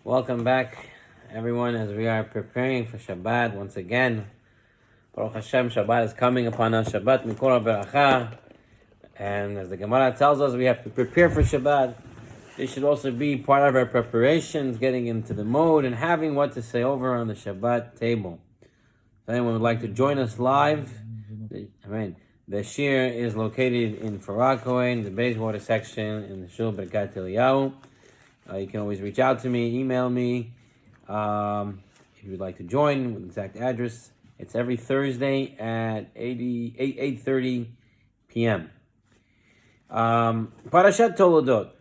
Welcome back, everyone, as we are preparing for Shabbat once again. Baruch Hashem, Shabbat is coming upon us. Shabbat mikol beracha. And as the Gemara tells us, we have to prepare for Shabbat. This should also be part of our preparations, getting into the mode and having what to say over on the Shabbat table. If anyone would like to join us live, the shir is located in Farakoi, in the Bayswater section, in the Shul Berkat Eliyahu. You can always reach out to me, email me, if you would like to join with the exact address. It's every Thursday at 8:30 p.m. Parashat Toldot.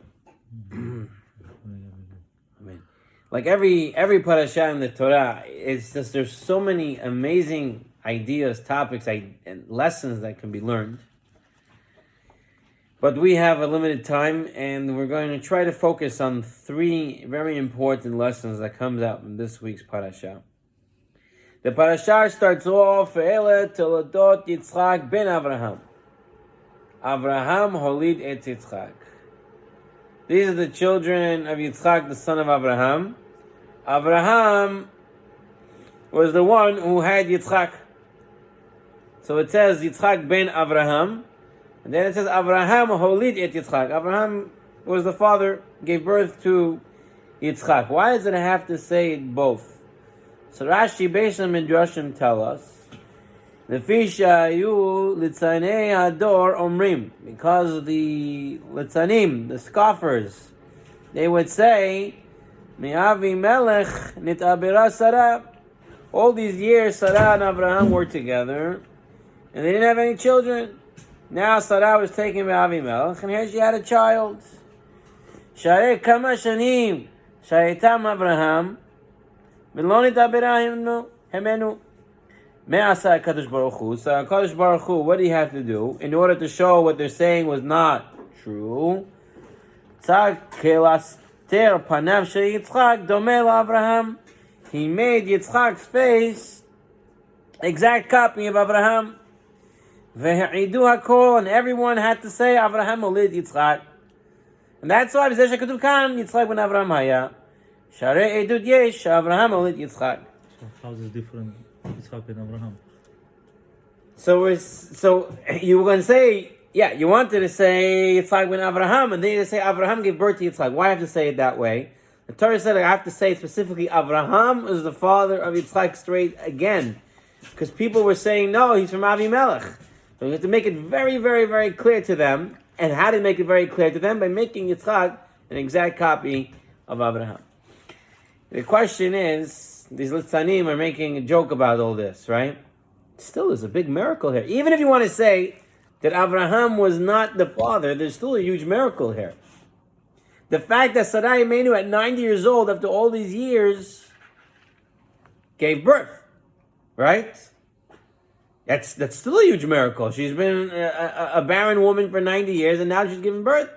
Like every parasha in the Torah, it's just there's so many amazing ideas, topics, and lessons that can be learned. But we have a limited time, and we're going to try to focus on three very important lessons that comes out in this week's parasha. The parasha starts off, Ele Toldot Yitzchak ben Avraham. Avraham holid et Yitzchak. These are the children of Yitzchak, the son of Avraham. Avraham was the one who had Yitzchak. So it says Yitzchak ben Avraham. And then it says Avraham holid et Yitzchak. Avraham was the father, gave birth to Yitzchak. Why does it have to say it both? So Rashi, Beis Midrashim tell us, Nefishayu litzanei hador omrim, because the litzanim, the scoffers, they would say, Mi'avi melech nitabira Sarah. All these years Sarah and Avraham were together, and they didn't have any children. Now Sarah was taken by Avimelech, and here she had a child. Sharei kama shanim shayitam Avraham v'lo nitabira hemenu. Me'asa HaKadosh Baruch Hu. So HaKadosh Baruch Hu, what do you have to do in order to show what they're saying was not true? Tzak kelaster panav she Yitzchak domeh Avraham. He made Yitzchak's face exact copy of Avraham. Ve'hidu hakol, and everyone had to say Avraham olid Yitzchak. And that's why B'zeh shekatuv kan Yitzchak ben Avraham haya. Sharei edut yesh Avraham olid Yitzchak. How is it different? Yitzchak ben Avraham. So you were going to say, you wanted to say Yitzchak ben Avraham, and then you say Avraham gave birth to Yitzchak. Why have to say it that way? The Torah said I have to say specifically Avraham is the father of Yitzchak straight again, because people were saying no, he's from Avimelech. So you have to make it very, very, very clear to them. And how to make it very clear to them? By making Yitzchak an exact copy of Avraham. The question is, these Litzanim are making a joke about all this, right? Still, there's a big miracle here. Even if you want to say that Avraham was not the father, there's still a huge miracle here. The fact that Sarai Imenu at 90 years old, after all these years, gave birth, right? That's still a huge miracle. She's been a barren woman for 90 years, and now she's giving birth.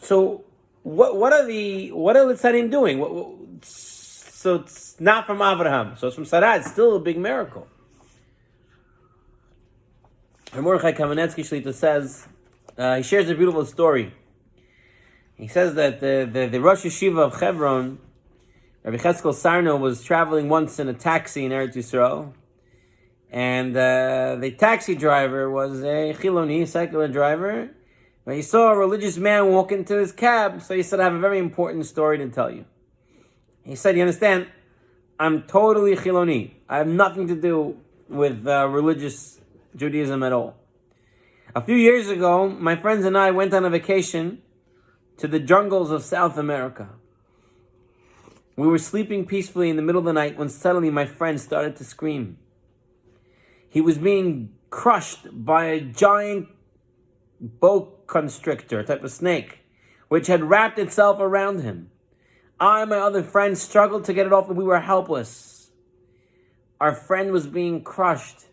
So, what are Litzanim doing? So it's not from Avraham. So it's from Sarah. It's still a big miracle. Mordechai Kamenetsky Shlita says, he shares a beautiful story. He says that the Rosh Yeshiva of Hebron, Rabbi Cheskel Sarno, was traveling once in a taxi in Eretz Yisrael. And the taxi driver was a Chiloni, secular driver. But he saw a religious man walk into his cab, so he said, I have a very important story to tell you. He said, you understand, I'm totally Chiloni. I have nothing to do with religious Judaism at all. A few years ago, my friends and I went on a vacation to the jungles of South America. We were sleeping peacefully in the middle of the night when suddenly my friend started to scream. He was being crushed by a giant boa constrictor type of snake, which had wrapped itself around him. I and my other friend struggled to get it off, and we were helpless. Our friend was being crushed,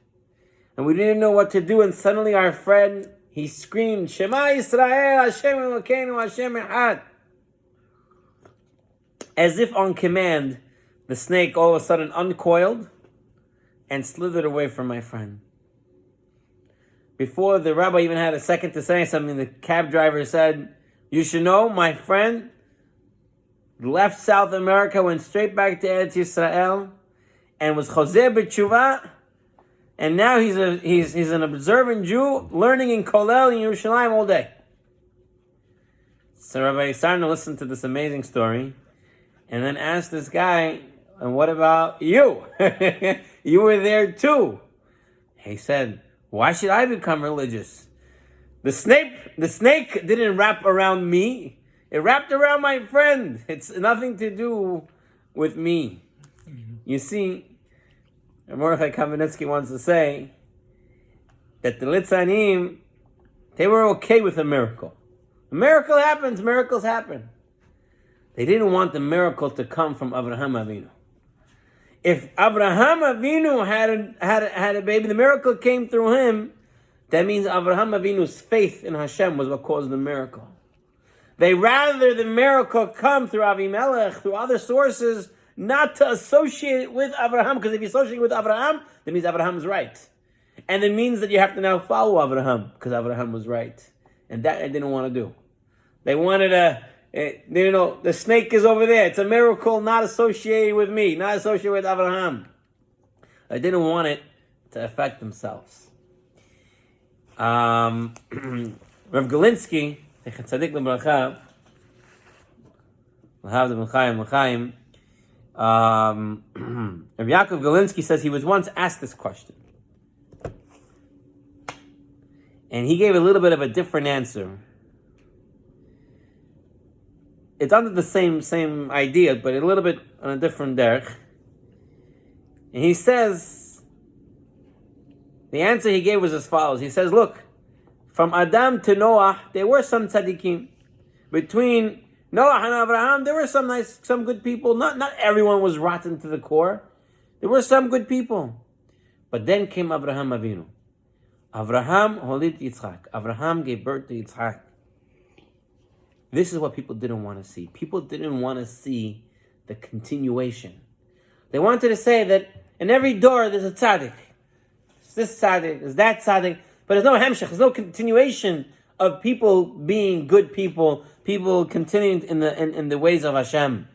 and we didn't know what to do, and suddenly our friend, he screamed, Shema Yisrael, Hashem Elokeinu, Hashem Echad. As if on command, the snake all of a sudden uncoiled and slithered away from my friend. Before the rabbi even had a second to say something, the cab driver said, you should know, my friend left South America, went straight back to Eretz Yisrael, and was Chozeh B'Tshuva, and now he's an observant Jew, learning in Kollel in Yerushalayim all day. So Rabbi Sarno listened to this amazing story, and then asked this guy, and what about you? You were there too. He said, why should I become religious? The snake didn't wrap around me. It wrapped around my friend. It's nothing to do with me. You see, Mordechai Kamenetsky wants to say that the Litzanim, they were okay with a miracle. A miracle happens, miracles happen. They didn't want the miracle to come from Avraham Avinu. If Avraham Avinu had a baby, the miracle came through him, that means Avraham Avinu's faith in Hashem was what caused the miracle. They rather the miracle come through Avimelech, through other sources, not to associate it with Avraham, because if you associate it with Avraham, that means Avraham is right. And it means that you have to now follow Avraham, because Avraham was right. And that they didn't want to do. They wanted the snake is over there. It's a miracle not associated with me, not associated with Avraham. They didn't want it to affect themselves. Rav Galinsky, Tzadik L'Bracha, L'Hav L'Chaim, Rav Yaakov Galinsky says he was once asked this question. And he gave a little bit of a different answer. It's under the same idea, but a little bit on a different derech. And he says, the answer he gave was as follows. He says, look, from Adam to Noah, there were some tzaddikim. Between Noah and Abraham, there were some good people. Not everyone was rotten to the core. There were some good people. But then came Abraham Avinu. Avraham holit Yitzchak. Avraham gave birth to Yitzchak. This is what people didn't want to see. People didn't want to see the continuation. They wanted to say that in every door there's a tzaddik. It's this tzaddik, there's that tzaddik, but there's no hemshech, there's no continuation of people being good people, people continuing in the ways of Hashem.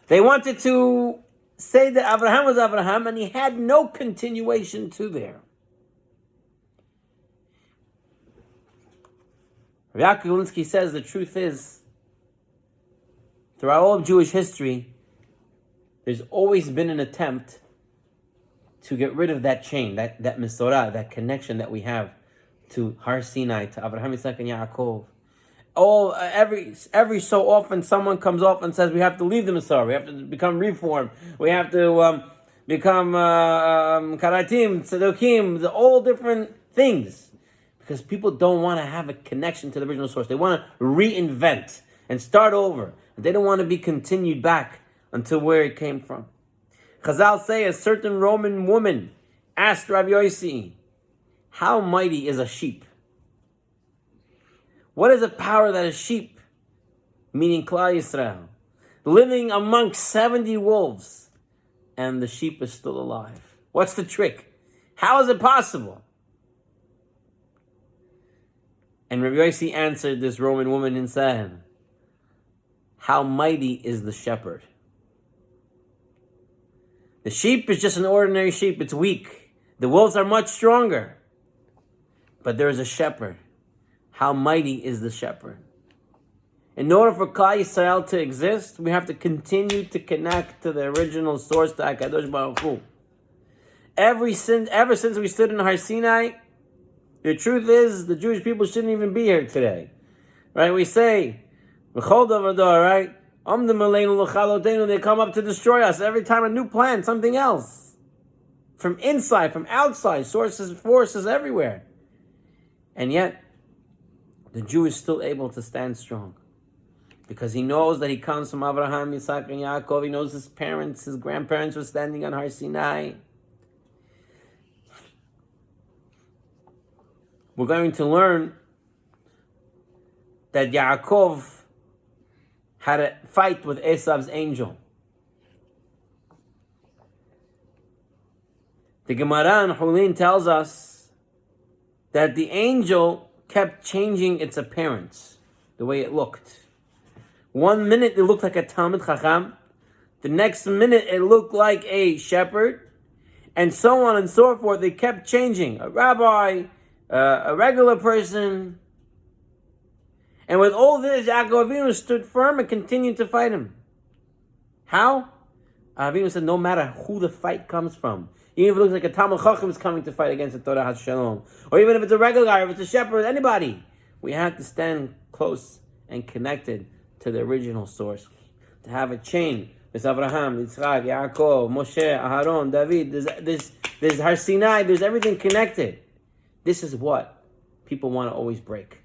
They wanted to say that Abraham was Abraham and he had no continuation to there. Yaakov Galinsky says the truth is, throughout all of Jewish history, there's always been an attempt to get rid of that chain, that Mesorah, that connection that we have to Har Sinai, to Abraham, Yitzchak, and Yaakov. Every so often, someone comes off and says we have to leave the Mesorah, we have to become reformed, we have to become Karatim, Tzedokim, all different things. Because people don't want to have a connection to the original source. They want to reinvent and start over. They don't want to be continued back until where it came from. Chazal say a certain Roman woman asked Rav Yossi, how mighty is a sheep? What is the power that a sheep, meaning Klal Yisrael, living amongst 70 wolves, and the sheep is still alive? What's the trick? How is it possible? And Rabbi Yossi answered this Roman woman and said, how mighty is the shepherd? The sheep is just an ordinary sheep. It's weak. The wolves are much stronger. But there is a shepherd. How mighty is the shepherd? In order for Klal Yisrael to exist, we have to continue to connect to the original source, to HaKadosh Baruch Hu. Ever since we stood in Har Sinai, the truth is, the Jewish people shouldn't even be here today. Right? We say, right? They come up to destroy us every time a new plan, something else. From inside, from outside, sources, forces everywhere. And yet, the Jew is still able to stand strong. Because he knows that he comes from Abraham, Yitzchak, and Yaakov. He knows his parents, his grandparents were standing on Har Sinai. We're going to learn that Yaakov had a fight with Esav's angel. The Gemara in Hulin tells us that the angel kept changing its appearance, the way it looked. 1 minute it looked like a Talmid Chacham. The next minute it looked like a shepherd. And so on and so forth. They kept changing. A rabbi, a regular person. And with all this, Yaakov Avinu stood firm and continued to fight him. How? Avinu said, no matter who the fight comes from, even if it looks like a Talmid Chacham is coming to fight against the Torah HaShalom, or even if it's a regular guy, or if it's a shepherd, anybody, we have to stand close and connected to the original source. To have a chain. There's Abraham, Yitzchak, Yaakov, Moshe, Aharon, David. There's Har Sinai. There's everything connected. This is what people want to always break.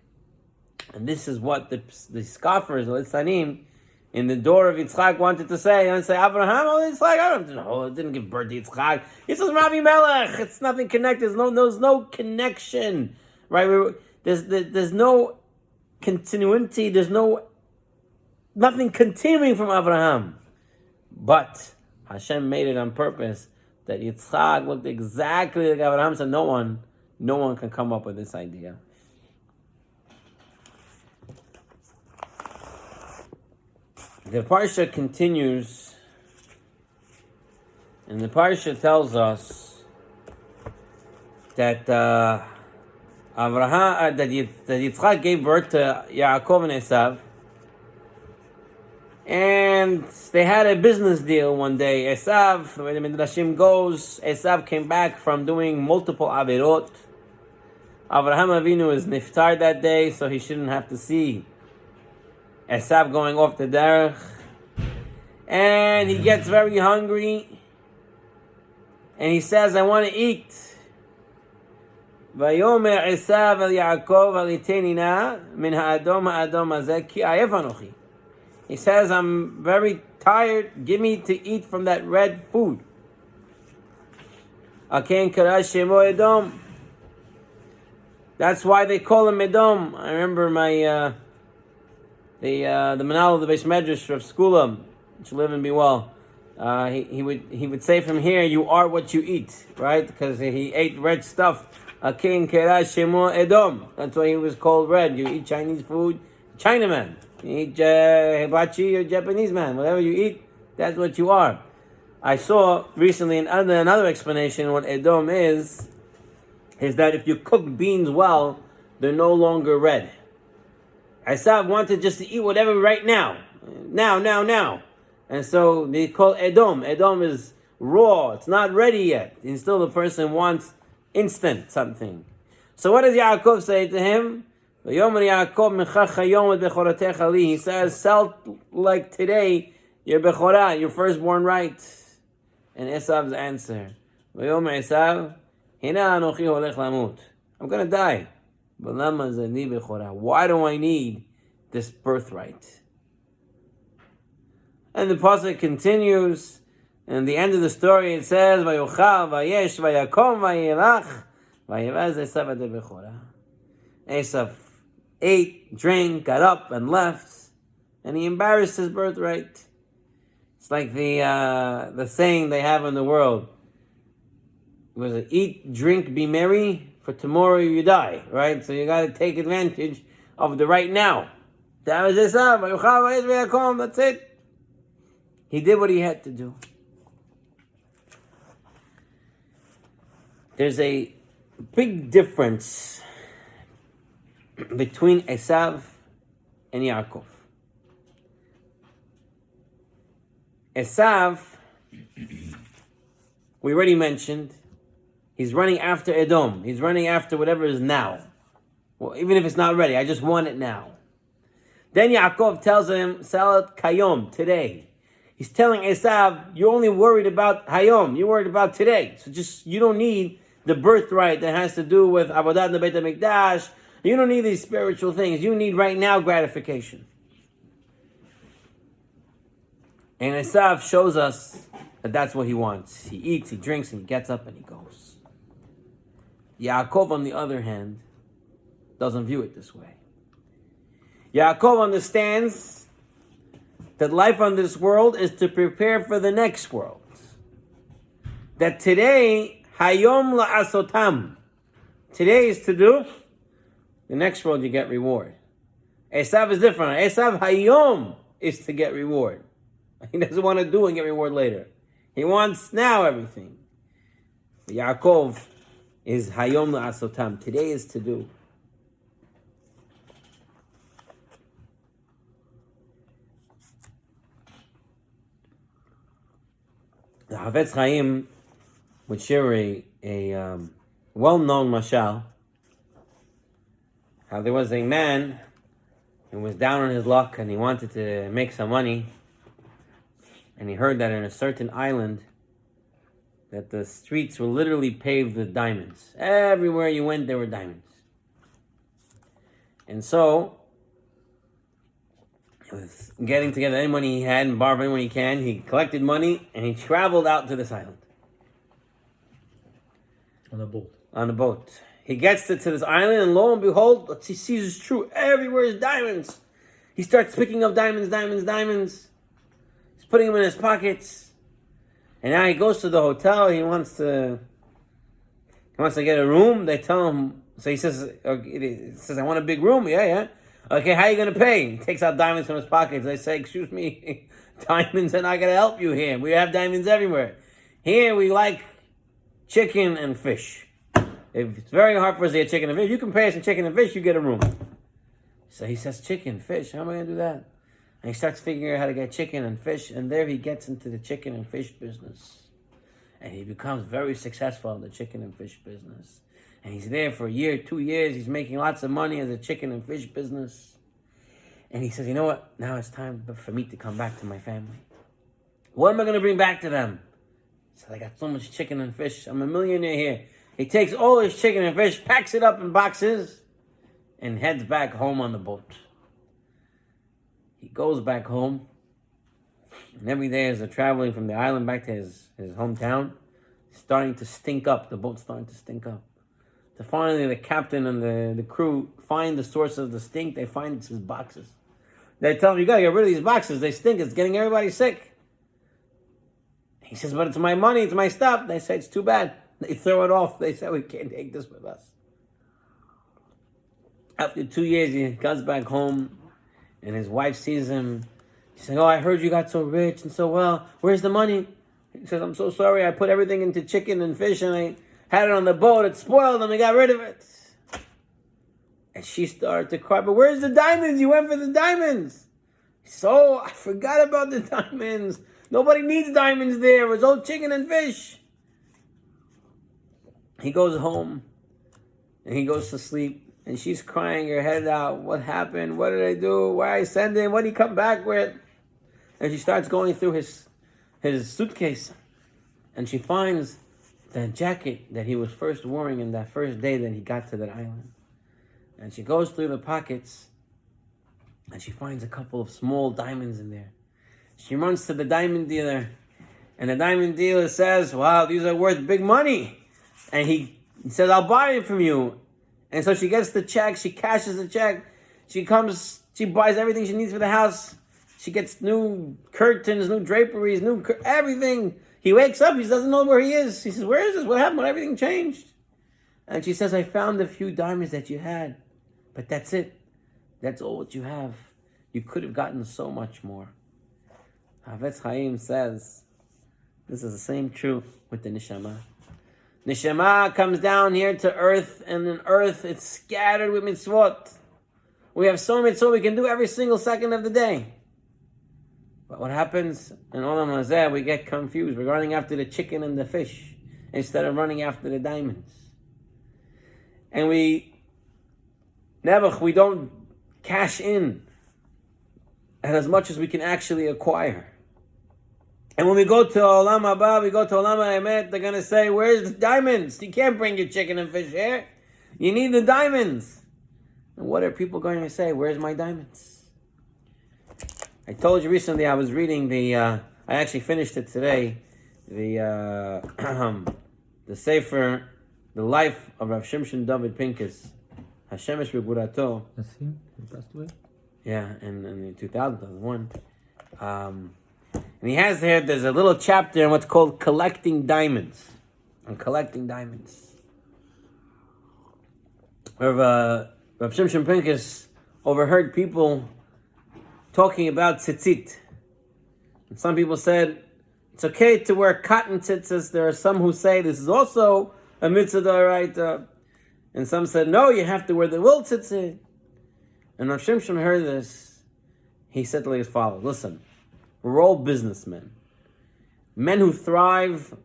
And this is what the scoffers, the Litzanim, in the door of Yitzchak wanted to say. And say, Abraham, Yitzchak, I don't know, it didn't give birth to Yitzchak. He says, Rabbi Melech. It's nothing connected. There's no connection. Right? There's no continuity. There's nothing continuing from Abraham. But Hashem made it on purpose that Yitzchak looked exactly like Abraham. So no one can come up with this idea. The Parsha continues, and the Parsha tells us that Abraham, that Yitzchak gave birth to Yaakov and Esav, and they had a business deal one day. Esav, the way the Midrashim goes, Esav came back from doing multiple avirot. Abraham Avinu is niftar that day, so he shouldn't have to see Esav going off the derech. And he gets very hungry. And he says, I want to eat. Vayomer Esav el Yaakov aliteni na min ha'adom ha'adom hazeh ki ayef anochi. He says, I'm very tired. Give me to eat from that red food. Aken karash shemo Edom. That's why they call him Edom. I remember my the manal of the Beis Medrash of Skula, which live and be well. He would say from here, you are what you eat, right? Because he ate red stuff. Aken karash shemo Edom. That's why he was called red. You eat Chinese food, Chinaman. You eat hibachi, you're a Japanese man. Whatever you eat, that's what you are. I saw recently another explanation what Edom is that if you cook beans well, they're no longer red. Esav wanted just to eat whatever right now. Now. And so they call Edom. Edom is raw. It's not ready yet. And still the person wants instant something. So what does Yaakov say to him? He says, sell like today your Bechorah, your firstborn right. And Esav's answer, I'm going to die. Why do I need this birthright? And the pasuk continues, and the end of the story it says, Vayochal, Vayesh, Vayakom, Vayelach, Vayevaz Esav ad Bechorah. Esav ate, drank, got up, and left, and he embarrassed his birthright. It's like the saying they have in the world. It was eat, drink, be merry, for tomorrow you die, right? So you got to take advantage of the right now. That was Esav. That's it. He did what he had to do. There's a big difference between Esav and Yaakov. Esav, we already mentioned, he's running after Edom. He's running after whatever is now. Well, even if it's not ready, I just want it now. Then Yaakov tells him, sell it kayom, today. He's telling Esav, you're only worried about hayom. You're worried about today. So you don't need the birthright that has to do with Avodat Beit HaMikdash. You don't need these spiritual things. You need right now gratification. And Esav shows us that that's what he wants. He eats, he drinks, and he gets up and he goes. Yaakov, on the other hand, doesn't view it this way. Yaakov understands that life on this world is to prepare for the next world. That today, hayom la'asotam. Today is to do, the next world you get reward. Esav is different. Esav hayom is to get reward. He doesn't want to do and get reward later. He wants now everything. Yaakov is Hayom La'asotam. Today is to do. The Havetz Chaim would share a well-known mashal. How there was a man who was down on his luck and he wanted to make some money, and he heard that in a certain island that the streets were literally paved with diamonds. Everywhere you went, there were diamonds. And so, he was getting together any money he had and borrowing any money he can. He collected money and he traveled out to this island. On a boat. On a boat. He gets to this island, and lo and behold, what he sees is true. Everywhere is diamonds. He starts picking up diamonds. He's putting them in his pockets. And now he goes to the hotel. He wants to get a room. They tell him. So he says, I want a big room. Yeah. Okay, how are you going to pay? He takes out diamonds from his pockets. They say, excuse me, diamonds are not going to help you here. We have diamonds everywhere. Here we like chicken and fish. If it's very hard for us to get chicken and fish, you can pay us in chicken and fish, you get a room. So he says, chicken, fish, how am I going to do that? And he starts figuring out how to get chicken and fish, and there he gets into the chicken and fish business. And he becomes very successful in the chicken and fish business. And he's there for a year, 2 years, he's making lots of money as a chicken and fish business. And he says, you know what? Now it's time for me to come back to my family. What am I going to bring back to them? He said, I got so much chicken and fish. I'm a millionaire here. He takes all his chicken and fish, packs it up in boxes, and heads back home on the boat. He goes back home, and every day as they're traveling from the island back to his hometown, it's starting to stink up. The boat's starting to stink up. So finally, the captain and the crew find the source of the stink. They find it's his boxes. They tell him, you got to get rid of these boxes. They stink. It's getting everybody sick. He says, but it's my money. It's my stuff. They say, it's too bad. They throw it off. They say, we can't take this with us. After 2 years, he comes back home, and his wife sees him. She's like, oh, I heard you got so rich and so well. Where's the money? He says, I'm so sorry. I put everything into chicken and fish, and I had it on the boat. It spoiled, and we got rid of it. And she started to cry, but where's the diamonds? You went for the diamonds. So I forgot about the diamonds. Nobody needs diamonds there. It was all chicken and fish. He goes home, and he goes to sleep, and she's crying her head out. What happened? What did I do? Why I send him? What did he come back with? And she starts going through his suitcase, and she finds the jacket that he was first wearing in that first day that he got to that island. And she goes through the pockets, and she finds a couple of small diamonds in there. She runs to the diamond dealer, and the diamond dealer says, wow, these are worth big money. And he says, I'll buy it from you. And so she gets the check. She cashes the check. She buys everything she needs for the house. She gets new curtains, new draperies, everything. He wakes up. He doesn't know where he is. He says, where is this? What happened? Everything changed. And she says, I found a few diamonds that you had. But that's it. That's all what you have. You could have gotten so much more. Havetz Chaim says, this is the same truth with the neshama. Neshama comes down here to earth, and in earth it's scattered with mitzvot. We have so many mitzvot we can do every single second of the day. But what happens in Olam Hazeh, we get confused. We're running after the chicken and the fish instead of running after the diamonds. And we don't cash in at as much as we can actually acquire. And when we go to Olam Haba, we go to Olam HaEmet, they're going to say, where's the diamonds? You can't bring your chicken and fish here. You need the diamonds. And what are people going to say? Where's my diamonds? I told you recently I was reading I actually finished it today, the Sefer, The Life of Rav Shimshon David Pincus, Hashemesh B'Gvurato. That's him? He passed away? Yeah, in 2001. And he has there's a little chapter on what's called collecting diamonds. On collecting diamonds. Rav Shimshon Pincus overheard people talking about tzitzit. And some people said it's okay to wear cotton tzitzis. There are some who say this is also a mitzvah d'oraita. And some said, no, you have to wear the wool tzitzit. And Rav Shimshon heard this. He said like as follows: listen, we're all businessmen. Men who thrive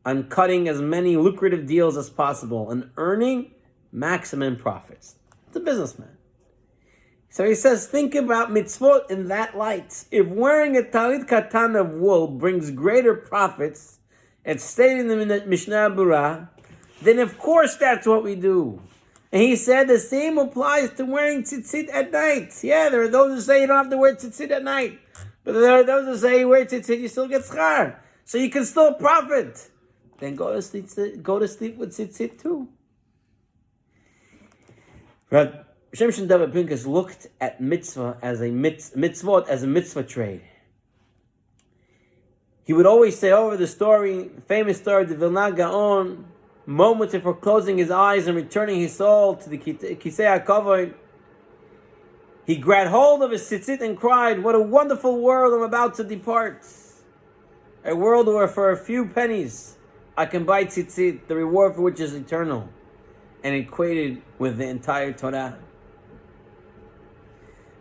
on cutting as many lucrative deals as possible and earning maximum profits. It's a businessman. So he says, think about mitzvot in that light. If wearing a talit katan of wool brings greater profits, it's stated in the Mishnah Berurah, then of course that's what we do. And he said the same applies to wearing tzitzit at night. Yeah, there are those who say you don't have to wear tzitzit at night. But there are those who say you wear tzitzit, you still get schar. So you can still profit. Then go to sleep with tzitzit too. Rav Shimshon David Pinkus looked at mitzvah as a mitzvot as a mitzvah trade. He would always say over the story, famous story of the Vilna Gaon, moments before closing his eyes and returning his soul to the Kisei HaKavod, he grabbed hold of his tzitzit and cried, "What a wonderful world I'm about to depart! A world where for a few pennies I can buy tzitzit, the reward for which is eternal," and equated with the entire Torah.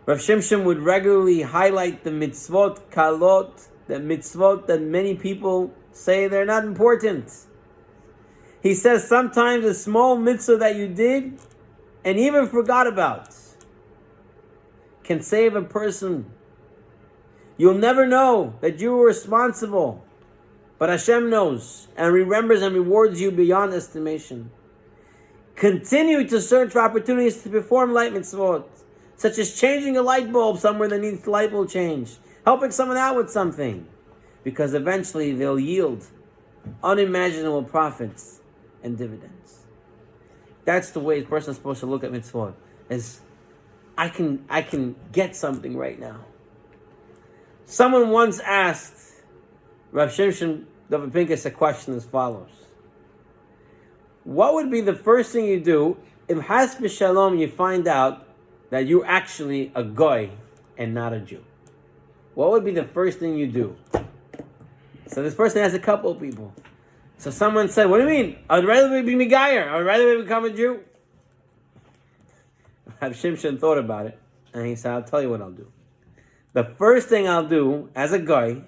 Rav Shimshon would regularly highlight the mitzvot kalot, the mitzvot that many people say they're not important. He says sometimes a small mitzvah that you did and even forgot about can save a person. You'll never know that you were responsible, but Hashem knows and remembers and rewards you beyond estimation. Continue to search for opportunities to perform light mitzvot, such as changing a light bulb somewhere that needs light bulb change, helping someone out with something, because eventually they'll yield unimaginable profits and dividends. That's the way a person is supposed to look at mitzvot, as I can get something right now. Someone once asked Rav Shimshon David Pinkus a question as follows: what would be the first thing you do if has v'shalom you find out that you're actually a goy and not a Jew? What would be the first thing you do? So this person asked a couple of people. So someone said, what do you mean? I'd rather be Megayer. I'd rather become a Jew. Rav Shimshon thought about it, and he said, I'll tell you what I'll do. The first thing I'll do, as a guy,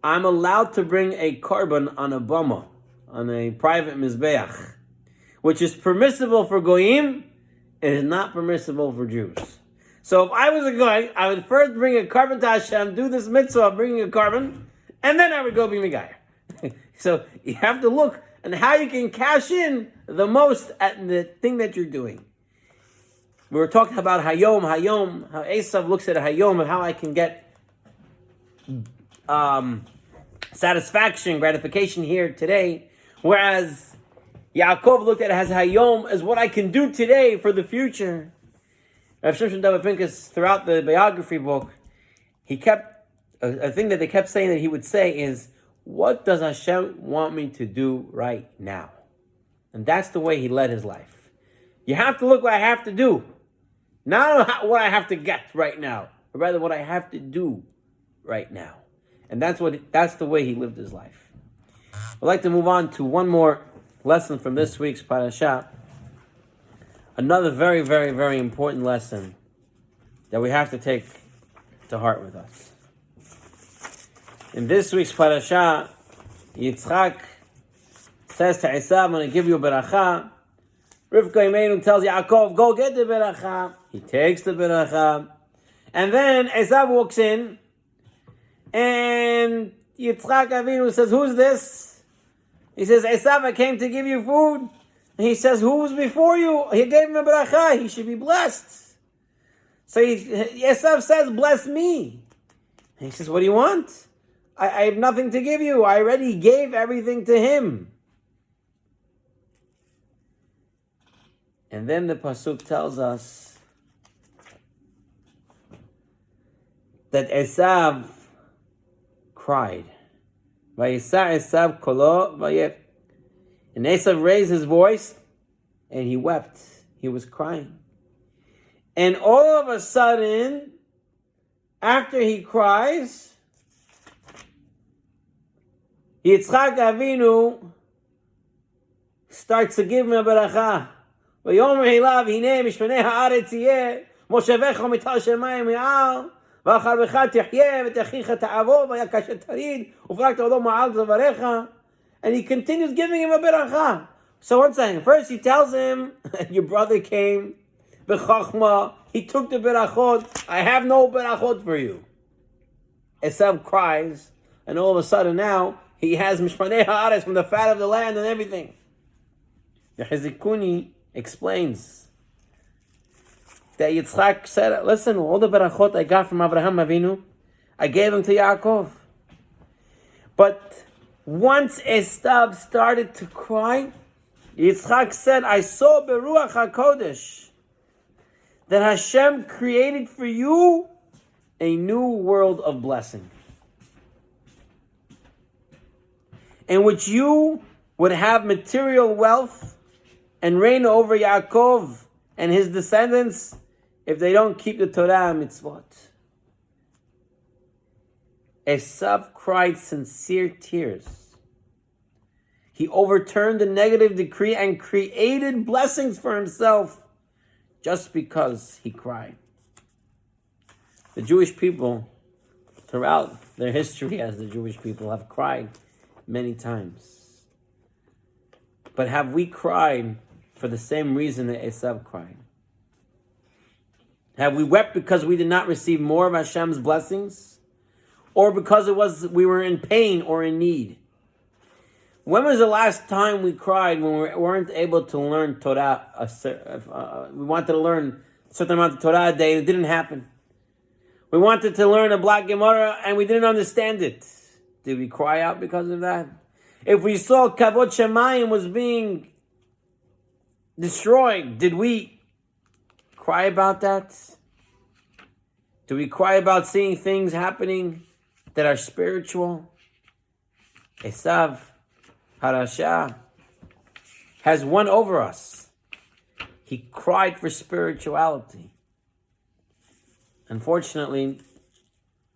I'm allowed to bring a korban on a bama, on a private mizbeach, which is permissible for goyim, it is not permissible for Jews. So if I was a guy, I would first bring a korban to Hashem, do this mitzvah of bringing a korban, and then I would go be Megayer. So you have to look at how you can cash in the most at the thing that you're doing. We were talking about Hayom, how Esav looks at Hayom and how I can get satisfaction, gratification here today, whereas Yaakov looked at it as Hayom, as what I can do today for the future. Rav Shimshon David Pinkus, throughout the biography book, he kept, a thing that they kept saying that he would say is, what does Hashem want me to do right now? And that's the way he led his life. You have to look what I have to do. Not what I have to get right now, but rather what I have to do right now. And that's the way he lived his life. I'd like to move on to one more lesson from this week's parasha. Another very, very, very important lesson that we have to take to heart with us. In this week's parasha, Yitzchak says to Esav, I'm going to give you a beracha. Rivka Imeinu tells Yaakov, go get the beracha. He takes the beracha. And then Esav walks in, and Yitzchak Avinu says, who's this? He says, Esav, I came to give you food. And he says, who's before you? He gave him a beracha. He should be blessed. So Esav says, bless me. And he says, what do you want? I have nothing to give you. I already gave everything to him. And then the pasuk tells us that Esav cried. Vayisa Esav kolo vayef. And Esav raised his voice and he wept. He was crying. And all of a sudden, after he cries, Yitzchak Avinu starts to give him a beracha. ויאמר אליו, הנה משמני הארץ יהיה, מושבך ומיטל שמיים מעל, ואחריך תחיה ותחיך תעבור, ויקש תריד, ופרקת עולו מעל דבריך. And he continues giving him a beracha. So one second, first he tells him, your brother came, b'chachma, he took the berachot, I have no berachot for you. Esav cries, and all of a sudden now, he has mishpanei haaretz from the fat of the land and everything. The Chizikuni explains that Yitzchak said, listen, all the berachot I got from Abraham Avinu, I gave them to Yaakov. But once Esav started to cry, Yitzchak said, I saw Beruach HaKodesh that Hashem created for you a new world of blessing, in which you would have material wealth and reign over Yaakov and his descendants if they don't keep the Torah and mitzvot. Esav cried sincere tears. He overturned the negative decree and created blessings for himself just because he cried. The Jewish people, throughout their history as the Jewish people, have cried many times. But have we cried for the same reason that Esav cried? Have we wept because we did not receive more of Hashem's blessings? Or because we were in pain or in need? When was the last time we cried when we weren't able to learn Torah? We wanted to learn a certain amount of Torah a day, and it didn't happen. We wanted to learn a Black Gemara and we didn't understand it. Did we cry out because of that? If we saw Kavod Shemayim was being destroyed, did we cry about that? Do we cry about seeing things happening that are spiritual? Esav Harasha has won over us. He cried for spirituality. Unfortunately,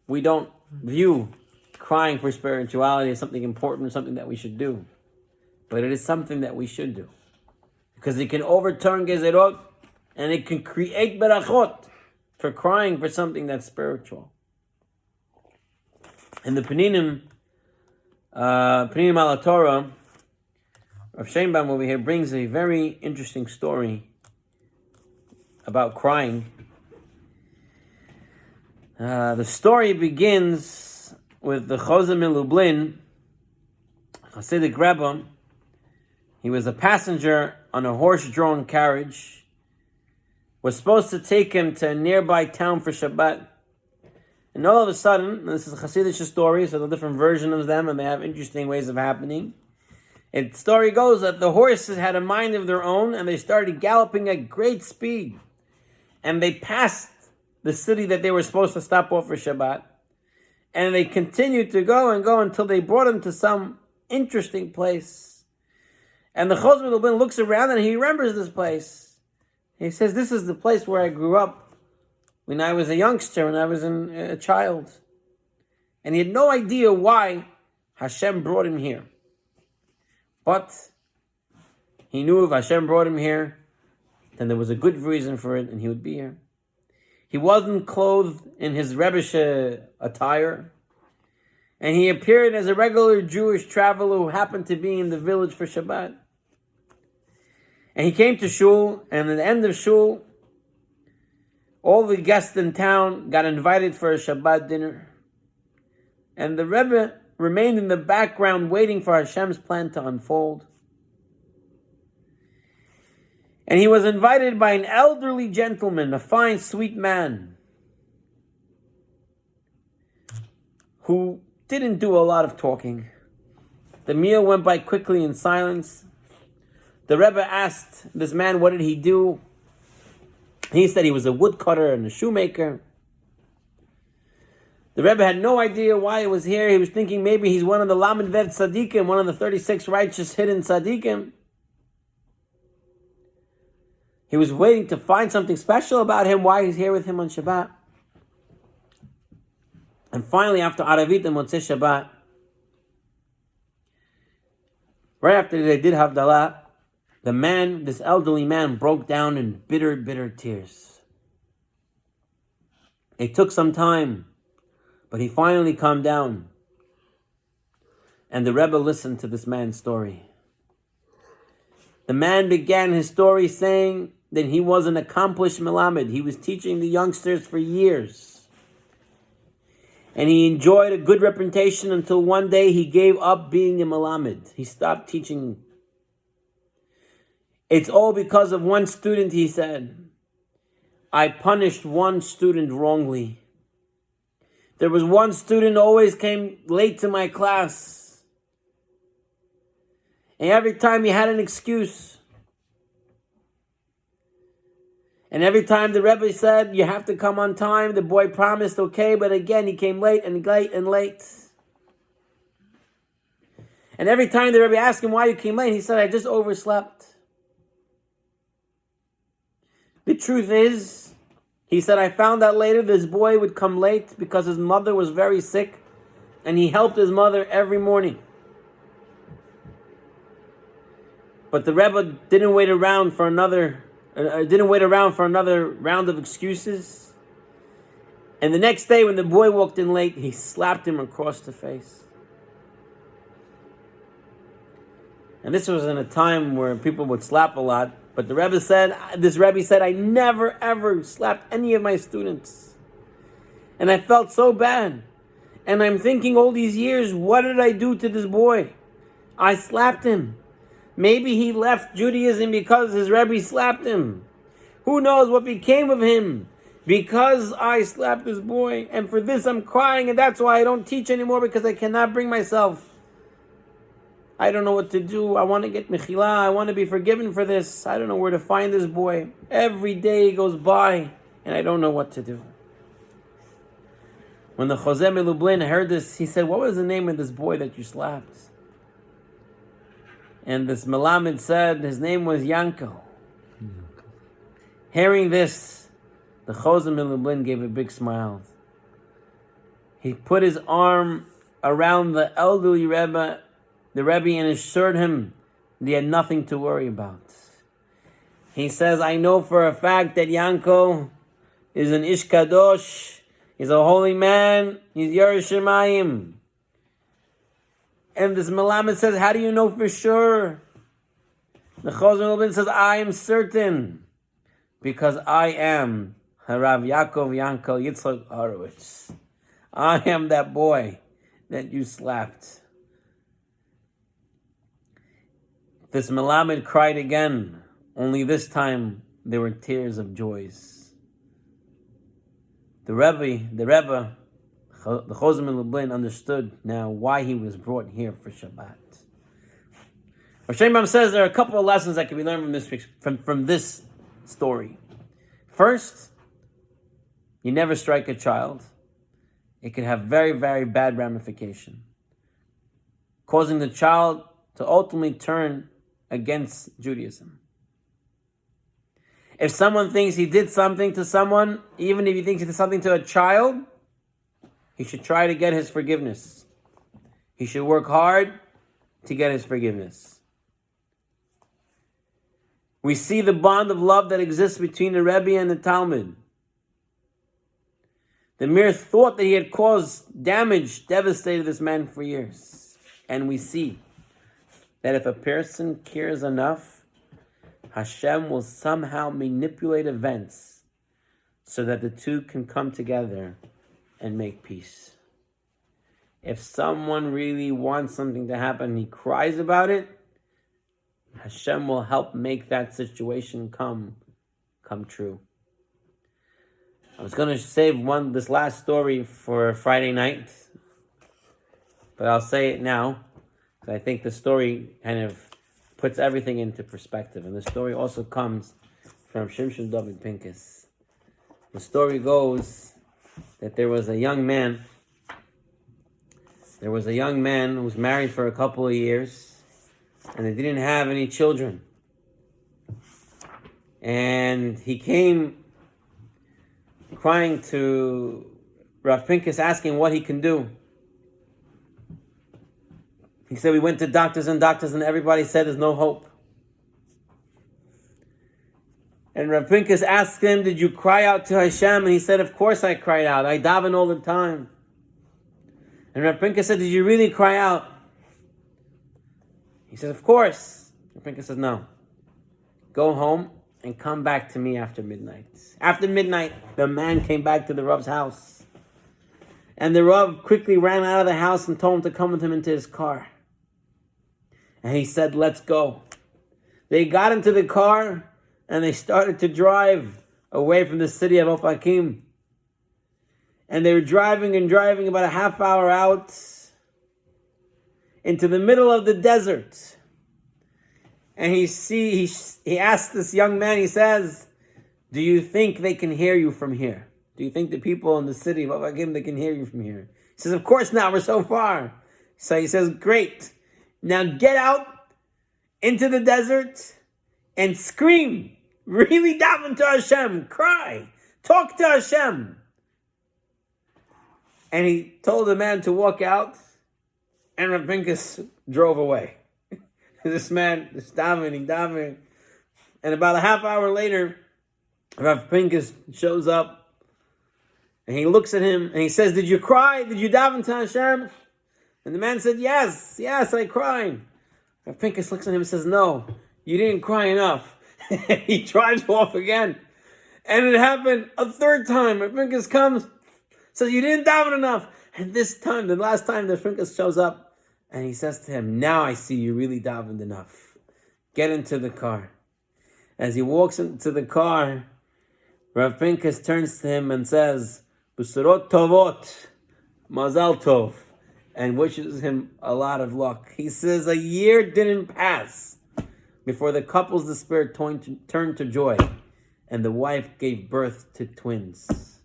we don't view crying for spirituality as something important, something that we should do. But it is something that we should do. Because it can overturn gezerot and it can create berachot for crying for something that's spiritual. In the Peninim al Torah, Rav Sheinbaum over here brings a very interesting story about crying. The story begins with the Chozeh Lublin, Hasidic Rebbe. He was a passenger on a horse-drawn carriage. Was supposed to take him to a nearby town for Shabbat. And all of a sudden, this is a Hasidic story, so there are different versions of them, and they have interesting ways of happening. And the story goes that the horses had a mind of their own, and they started galloping at great speed. And they passed the city that they were supposed to stop off for Shabbat. And they continued to go and go until they brought him to some interesting place. And the Chozeh Lublin looks around and he remembers this place. He says, this is the place where I grew up when I was a youngster, when I was a child. And he had no idea why Hashem brought him here. But he knew if Hashem brought him here, then there was a good reason for it and he would be here. He wasn't clothed in his Rebbesh attire. And he appeared as a regular Jewish traveler who happened to be in the village for Shabbat. And he came to Shul, and at the end of Shul, all the guests in town got invited for a Shabbat dinner. And the Rebbe remained in the background waiting for Hashem's plan to unfold. And he was invited by an elderly gentleman, a fine, sweet man, who didn't do a lot of talking. The meal went by quickly in silence. The Rebbe asked this man, what did he do? He said he was a woodcutter and a shoemaker. The Rebbe had no idea why he was here. He was thinking maybe he's one of the Lamed Ved Tzadikim, one of the 36 righteous hidden Tzadikim. He was waiting to find something special about him, why he's here with him on Shabbat. And finally, after Aravit and Motzei Shabbat, right after they did Havdalah, this elderly man, broke down in bitter, bitter tears. It took some time, but he finally calmed down. And the Rebbe listened to this man's story. The man began his story saying that he was an accomplished Melamed. He was teaching the youngsters for years. And he enjoyed a good reputation until one day he gave up being a Melamed. He stopped teaching. It's all because of one student, he said. I punished one student wrongly. There was one student who always came late to my class. And every time he had an excuse. And every time the Rebbe said, you have to come on time, the boy promised, okay, but again, he came late and late and late. And every time the Rebbe asked him why you came late, he said, I just overslept. The truth is, he said, I found out later this boy would come late because his mother was very sick, and he helped his mother every morning. But the Rebbe didn't wait around for another round of excuses. And the next day, when the boy walked in late, he slapped him across the face. And this was in a time where people would slap a lot. But this Rebbe said, I never ever slapped any of my students. And I felt so bad. And I'm thinking all these years, what did I do to this boy? I slapped him. Maybe he left Judaism because his Rebbe slapped him. Who knows what became of him? Because I slapped this boy. And for this I'm crying, and that's why I don't teach anymore, because I cannot bring myself. I don't know what to do. I want to get mechila. I want to be forgiven for this. I don't know where to find this boy. Every day goes by, and I don't know what to do. When the Chozeh Lublin heard this, he said, what was the name of this boy that you slapped? And this Melamed said his name was Yanko. Hearing this, the Chozeh Lublin gave a big smile. He put his arm around the elderly Rebbe, and assured him that he had nothing to worry about. He says, I know for a fact that Yanko is an Ish Kadosh. He's a holy man. He's Yerushalayim. And this Melamed says, how do you know for sure? The Chozeh Lublin says, I am certain, because I am Harav Yaakov Yankel Yitzchak Horowitz. I am that boy that you slapped. This Melamed cried again, only this time there were tears of joys. The Rebbe, the Chozeh Lublin understood now why he was brought here for Shabbat. Rosh Hashanah says there are a couple of lessons that can be learned from this story. First, you never strike a child. It can have very, very bad ramification, causing the child to ultimately turn against Judaism. If someone thinks he did something to someone, even if he thinks he did something to a child, he should try to get his forgiveness. He should work hard to get his forgiveness. We see the bond of love that exists between the Rebbe and the Talmud. The mere thought that he had caused damage devastated this man for years. And we see that if a person cares enough, Hashem will somehow manipulate events so that the two can come together and make peace. If someone really wants something to happen, he cries about it, Hashem will help make that situation come true. I was going to save this last story for Friday night, but I'll say it now, because I think the story kind of puts everything into perspective. And the story also comes from Shimshon David Pincus. The story goes that there was a young man who was married for a couple of years, and they didn't have any children. And he came crying to Rav Pinkus asking what he can do. He said, we went to doctors and everybody said there's no hope. And Rav Pinkus asked him, did you cry out to Hashem? And he said, of course I cried out. I daven all the time. And Rav Pinkus said, did you really cry out? He said, of course. Rav Pinkus says, no. Go home and come back to me after midnight. After midnight, the man came back to the Rav's house. And the Rav quickly ran out of the house and told him to come with him into his car. And he said, let's go. They got into the car and they started to drive away from the city of Ofakim. And they were driving about a half hour out into the middle of the desert. And he asked this young man, he says, do you think they can hear you from here? Do you think the people in the city of Ofakim, they can hear you from here? He says, of course not, we're so far. So he says, great. Now get out into the desert and scream. Really daven to Hashem. Cry. Talk to Hashem. And he told the man to walk out, and Rav Pinkus drove away. This man is davening. And about a half hour later, Rav Pinkus shows up, and he looks at him, and he says, did you cry? Did you daven to Hashem? And the man said, yes, I cried. Rav Pinkus looks at him and says, no, you didn't cry enough. He drives off again. And it happened a third time. Rav Pinkus comes, says, you didn't daven enough. And this time, the last time, the Pinkus shows up, and he says to him, now I see you really davened enough. Get into the car. As he walks into the car, Rav Pinkus turns to him and says, Busurot tovot, mazal tov, and wishes him a lot of luck. He says a year didn't pass before the couple's despair turned to joy, and the wife gave birth to twins.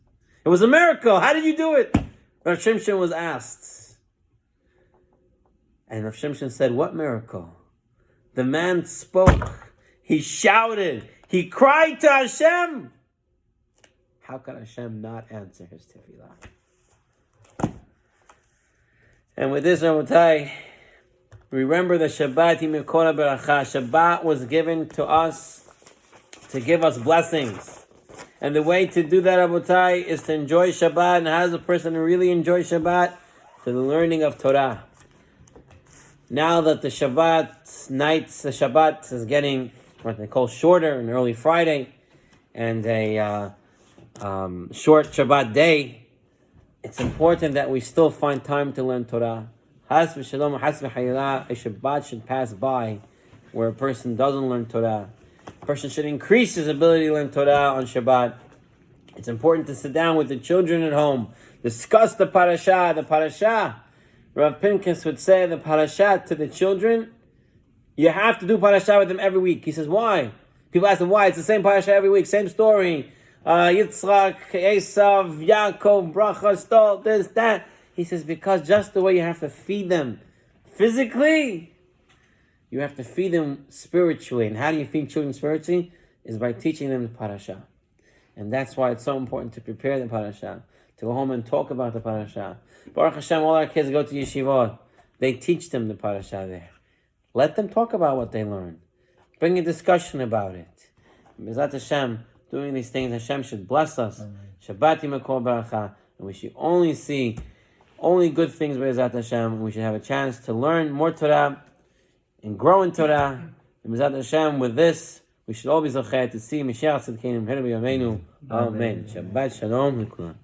It was a miracle. How did you do it? Rav Shimshon was asked. And Rav Shimshon said, what miracle? The man spoke. He shouted. He cried to Hashem. How can Hashem not answer his tefillah? And with this, Rabotai, remember the Shabbat Yimikora Beracha. Shabbat was given to us to give us blessings. And the way to do that, Rabotai, is to enjoy Shabbat. And how does a person really enjoy Shabbat? Through the learning of Torah. Now that the Shabbat nights, the Shabbat is getting what they call shorter, an early Friday, and a short Shabbat day, it's important that we still find time to learn Torah. Has v'shalom, has v'chayila, a Shabbat should pass by where a person doesn't learn Torah. A person should increase his ability to learn Torah on Shabbat. It's important to sit down with the children at home, discuss the parashah. Rav Pinkus would say the parashah to the children. You have to do parashah with them every week. He says, why? People ask him why. It's the same parashah every week, same story. Yitzchak, Esav, Yaakov, Bracha, Stol, this, that. He says, because just the way you have to feed them physically, you have to feed them spiritually. And how do you feed children spiritually? Is by teaching them the parashah. And that's why it's so important to prepare the parashah, to go home and talk about the parashah. Baruch Hashem, all our kids go to yeshivot. They teach them the parashah there. Let them talk about what they learn. Bring a discussion about it. B'ezrat Hashem, doing these things, Hashem should bless us. Shabbat Yimekol Baracha. And we should only see only good things b'ezrat Hashem. And we should have a chance to learn more Torah and grow in Torah. And b'ezrat Hashem, with this, we should all be zocheh to see Mashiach Tzidkeinu B'Yameinu. Amen. Shabbat Shalom.